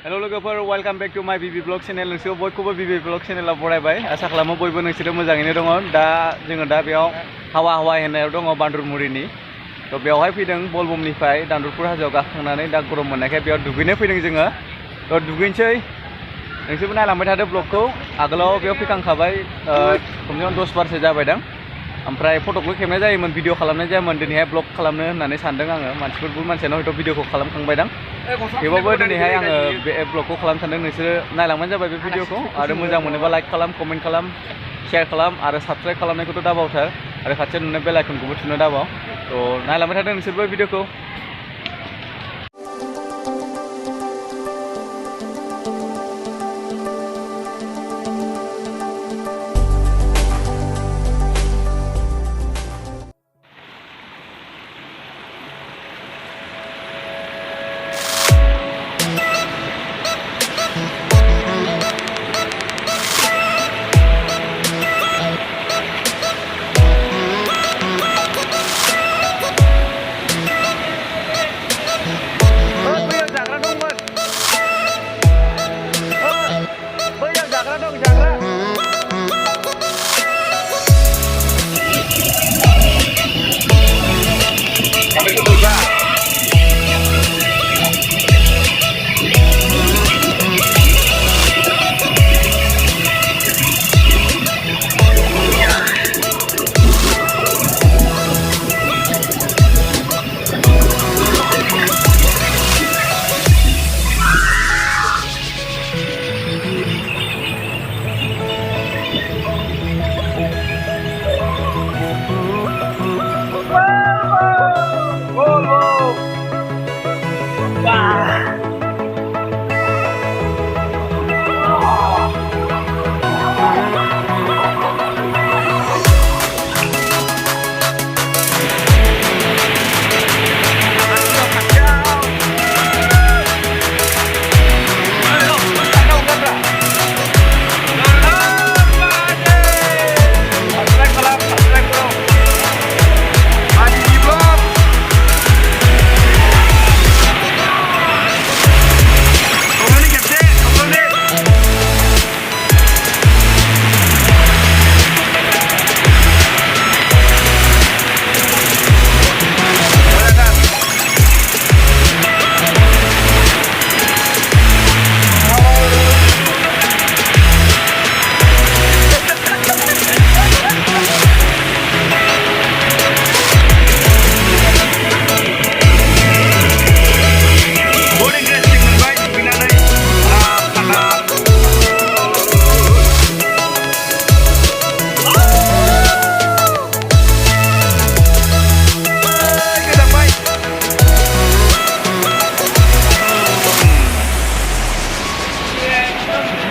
hello लोगोफोर welcome back to माय बीबी blog channel नोंसोर बयखौबो बीबी ब्लग चैनेलाव बरायबाय आसा खालामो बयबो नोंसोरो मोजाङैनो दङ दा जोङो दा बेयाव हावा होननायाव दङ बान्दुरमुरिनि थ' बेवहाय फैदों बलबमनिफ्राय दान्दुरफुर हाजोआव गाखोखांनानै दा गरम मोननायखाय बेयाव दुगैनो फैदों जोङो थ' दुगैनोसै नोंसोरबो नायलांबाय थादो ब्लगखौ आगोलाव बेयाव फैखांखाबाय खमसेखम 10 बारसो जाबायदां ओमफ्राय फट'खौ खेबनाय जायोमोन भिडिअ खालामनाय जायामोन दिनैहाय ब्लग खालामनो होननानै सानदों आङो मानसियानो हयथ' भिडिअखौ खालामखांबायदां थेवबाबो दिनैहाय आङो बे ब्लगखौ खालामनो सानदों नोंसोरो नायलांबानो जाबाय बे भिडिअखौ आरो मोजां मोनोबा लाइक खालाम कमेन्ट खालाम शेयार खालाम आरो साबस्क्राइब खालामनायखौथ' दाबावथार आरो खाथियाव नुनाय बेल आइकनखौबो थुनो दाबाव थ' नायलांबाय थादों नोंसोरबो भिडिअखौ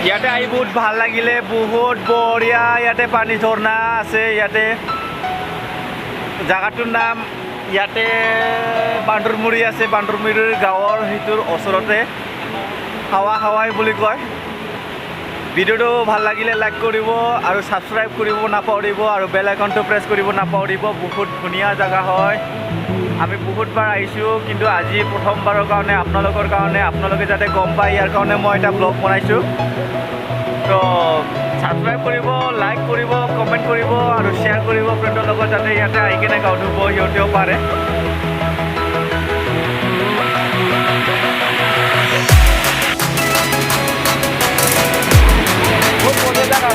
ইয়াতে আহি বহুত ভাল লাগিলে বহুত বঢ়িয়া ইয়াতে পানী ঝৰ্ণা আছে ইয়াতে জাগাটোৰ নাম ইয়াতে বান্দুৰমুৰি আছে বান্দুৰমুৰিৰ গাঁৱৰ সেইটোৰ ওচৰতে হাৱাই বুলি কয় ভিডিঅ'টো ভাল লাগিলে লাইক কৰিব আৰু সাবস্ক্ৰাইব কৰিব নাপাহৰিব আৰু বেল আইকনটো প্ৰেছ কৰিব নাপাহৰিব বহুত ধুনীয়া জাগা হয় আমি বহুতবাৰ আহিছোঁ কিন্তু আজি প্ৰথমবাৰৰ কাৰণে আপোনালোকে যাতে গম পায় ইয়াৰ কাৰণে মই এটা ব্লগ বনাইছোঁ তো সাবস্ক্ৰাইব কৰিব লাইক কৰিব কমেণ্ট কৰিব আৰু শ্বেয়াৰ কৰিব ফ্ৰেণ্ডৰ লগত যাতে ইয়াতে আহি কিনে গাঁও ধুব সিহঁতেও পাৰে বহুত বঢ়িয়া জাগা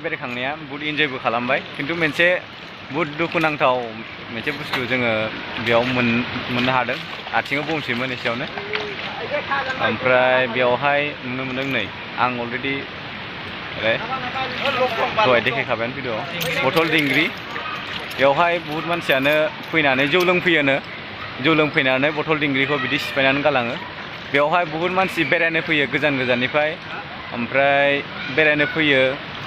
बेरायखांनाया बहुत इन्जयबो खालामबाय खिन्थु मोनसे बहुत दुखुनांथाव मोनसे बुस्थु जोङो बेयाव मोननो हादों आथिङाव बुंसैमोन एसेयावनो ओमफ्राय बेयावहाय नुनो मोनदों नै आं अलरेडि दहाय देखायखाबाय भिडिअ बथल दिंग्रि बेयावहाय बहुत मानसियानो फैनानै जौ लोंफैनानै बथल दिंग्रिखौ बिदि सिफायनानै गालाङो बेयावहाय बहुत मानसि बेरायनो फैयो गोजाननिफ्राय ओमफ्राय बेरायनो फैयो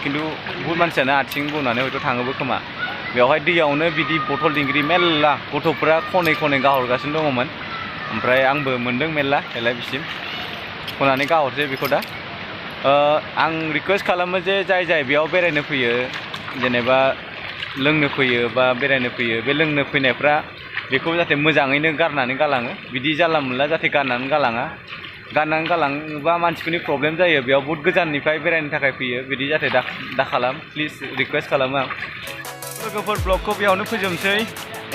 खिन्थु बहुत मानसियानो आथिं बौनानै हयथ' थाङोबो खोमा बेवहाय दैयावनो बिदि बथल दिंग्रि मेल्ला गथ'फ्रा खनै गाहरगासिनो दङमोन ओमफ्राय आंबो मोनदों मेल्ला देलाय बिसिम खनानै गाहरसै बेखौ दा आं रिकुवेस्ट खालामो जे जाय बेयाव बेरायनो फैयो जेनेबा लोंनो फैयो बा बेरायनो फैयो बे लोंनो फैनायफ्रा बेखौ जाहाथे मोजाङैनो गारनानै गालाङो बिदि जानला मोनला जाहाथे गारनानै गालाङोबा मानसिफोरनि प्रब्लेम जायो बेयाव बहुत गोजाननिफ्राय बेरायनो थाखाय फैयो बिदि जाहाथे दा खालाम प्लिज रिकुवेस्ट खालामो आं लोगोफोर ब्लगखौ बेयावनो फोजोबनोसै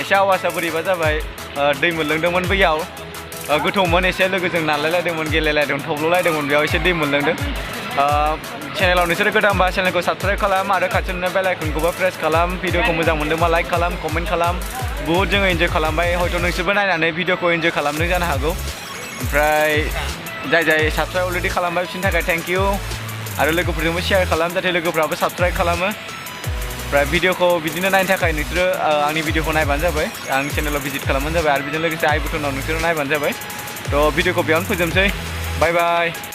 एसे आवाजआ बोरैबा जाबाय दै मोनलोंदोंमोन बैयाव गोथौमोन एसे लोगोजों नारलायलायदोंमोन गेलेलायदोंमोन थब्ल'लायदोंमोन बेयाव एसे दै मोनलोंदों चेनेलाव नोंसोरो गोदानबा चेनेलखौ साबस्क्राइब खालाम आरो खाथियाव नुनाय बेल आइकनखौबो प्रेस खालाम भिडिअखौ मोजां मोनदोंबा लाइक खालाम कमेन्ट खालाम बहुत जोङो इन्जय खालामबाय हयथ' नोंसोरबो नायनानै भिडिअखौ इन्जय खालामदों जानो हागौ ओमफ्राय जाय साबस्क्राइब अलरेडि खालामबाय बिसोरनि थाखाय थेंक इउ आरो लोगोफोरजोंबो शेयार खालाम जाहाथे लोगोफ्राबो साबस्क्राइब खालामो ओमफ्राय भिडिअखौ बिदिनो नायनो थाखाय नोंसोरो आंनि भिडिअखौ नायबानो जाबाय आंनि चेनेलाव भिजिट खालामबानो जाबाय आरो बेजों लोगोसे आइ बटनाव नोंसोरो नायबानो जाबाय थ' भिडिअखौ बेयावनो फोजोबनोसै बाय बाय